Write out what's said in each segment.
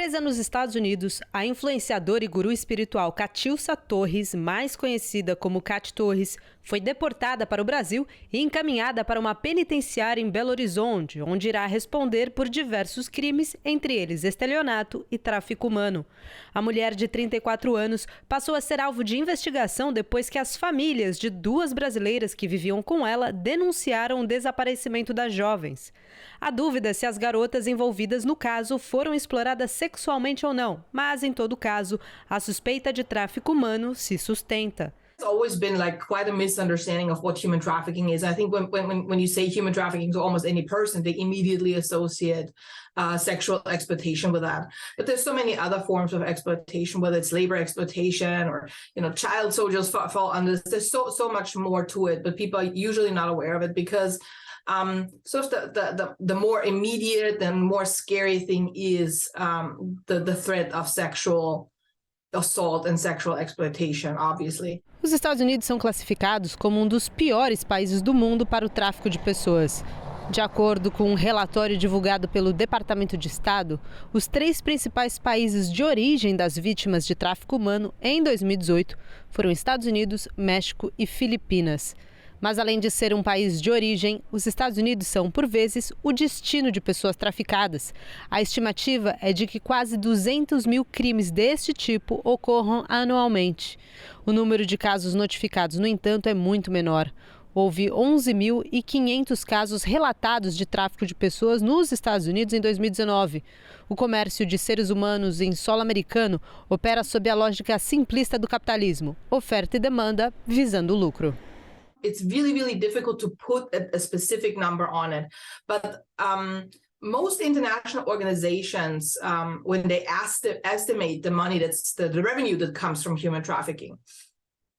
Presa nos Estados Unidos, a influenciadora e guru espiritual Kat Torres, mais conhecida como Kat Torres, foi deportada para o Brasil e encaminhada para uma penitenciária em Belo Horizonte, onde irá responder por diversos crimes, entre eles estelionato e tráfico humano. A mulher de 34 anos passou a ser alvo de investigação depois que as famílias de duas brasileiras que viviam com ela denunciaram o desaparecimento das jovens. Há dúvida se as garotas envolvidas no caso foram exploradas sexualmente ou não, mas, em todo caso, a suspeita de tráfico humano se sustenta. It's always been like quite a misunderstanding of what human trafficking is. I think when you say human trafficking to almost any person, they immediately associate sexual exploitation with that. But there's so many other forms of exploitation, whether it's labor exploitation or child soldiers fall under this. There's so much more to it, but people are usually not aware of it because sort of the more immediate and more scary thing is the threat of sexual assault and sexual exploitation, obviously. Os Estados Unidos são classificados como um dos piores países do mundo para o tráfico de pessoas. De acordo com um relatório divulgado pelo Departamento de Estado, os 3 principais países de origem das vítimas de tráfico humano em 2018 foram Estados Unidos, México e Filipinas. Mas, além de ser um país de origem, os Estados Unidos são, por vezes, o destino de pessoas traficadas. A estimativa é de que quase 200 mil crimes deste tipo ocorram anualmente. O número de casos notificados, no entanto, é muito menor. Houve 11.500 casos relatados de tráfico de pessoas nos Estados Unidos em 2019. O comércio de seres humanos em solo americano opera sob a lógica simplista do capitalismo, oferta e demanda visando o lucro. It's really, really difficult to put a specific number on it. But most international organizations, when they estimate the money that's the revenue that comes from human trafficking,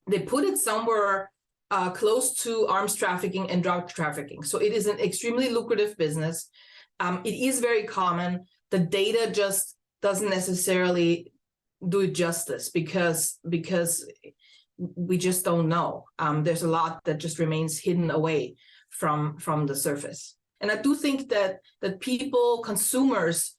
they put it somewhere close to arms trafficking and drug trafficking. So it is an extremely lucrative business. It is very common. The data just doesn't necessarily do it justice because we just don't know. There's a lot that just remains hidden away from the surface. And I do think that people, consumers,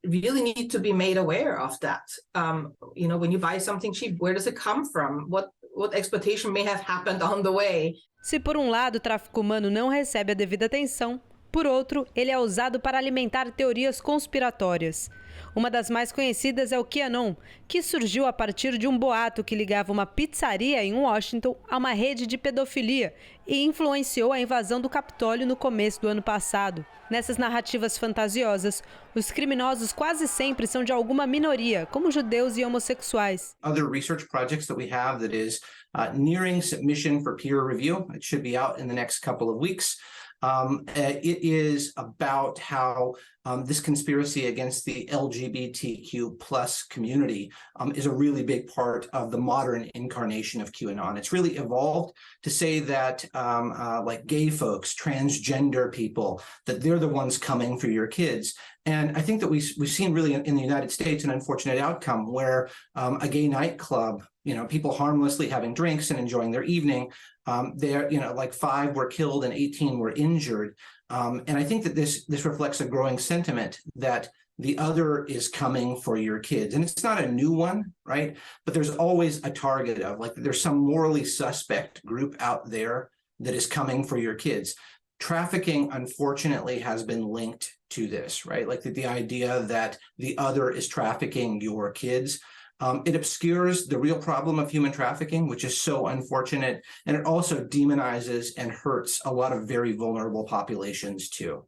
really need to be made aware of that. When you buy something cheap, where does it come from? What exploitation may have happened on the way? Se por um lado o tráfico humano não recebe a devida atenção, por outro, ele é usado para alimentar teorias conspiratórias. Uma das mais conhecidas é o QAnon, que surgiu a partir de um boato que ligava uma pizzaria em Washington a uma rede de pedofilia e influenciou a invasão do Capitólio no começo do ano passado. Nessas narrativas fantasiosas, os criminosos quase sempre são de alguma minoria, como judeus e homossexuais. Other research projects that we have that is nearing submission for peer review. It should be out in the next couple of weeks. It is about how this conspiracy against the LGBTQ plus community is a really big part of the modern incarnation of QAnon. It's really evolved to say that like gay folks, transgender people, that they're the ones coming for your kids. And I think that we've seen really in the United States an unfortunate outcome where a gay nightclub, people harmlessly having drinks and enjoying their evening, like 5 were killed and 18 were injured. And I think that this reflects a growing sentiment that the other is coming for your kids. And it's not a new one, right? But there's always a target of, like, there's some morally suspect group out there that is coming for your kids. Trafficking, unfortunately, has been linked to this, right? Like the idea that the other is trafficking your kids. It obscures the real problem of human trafficking, which is so unfortunate, and it also demonizes and hurts a lot of very vulnerable populations too.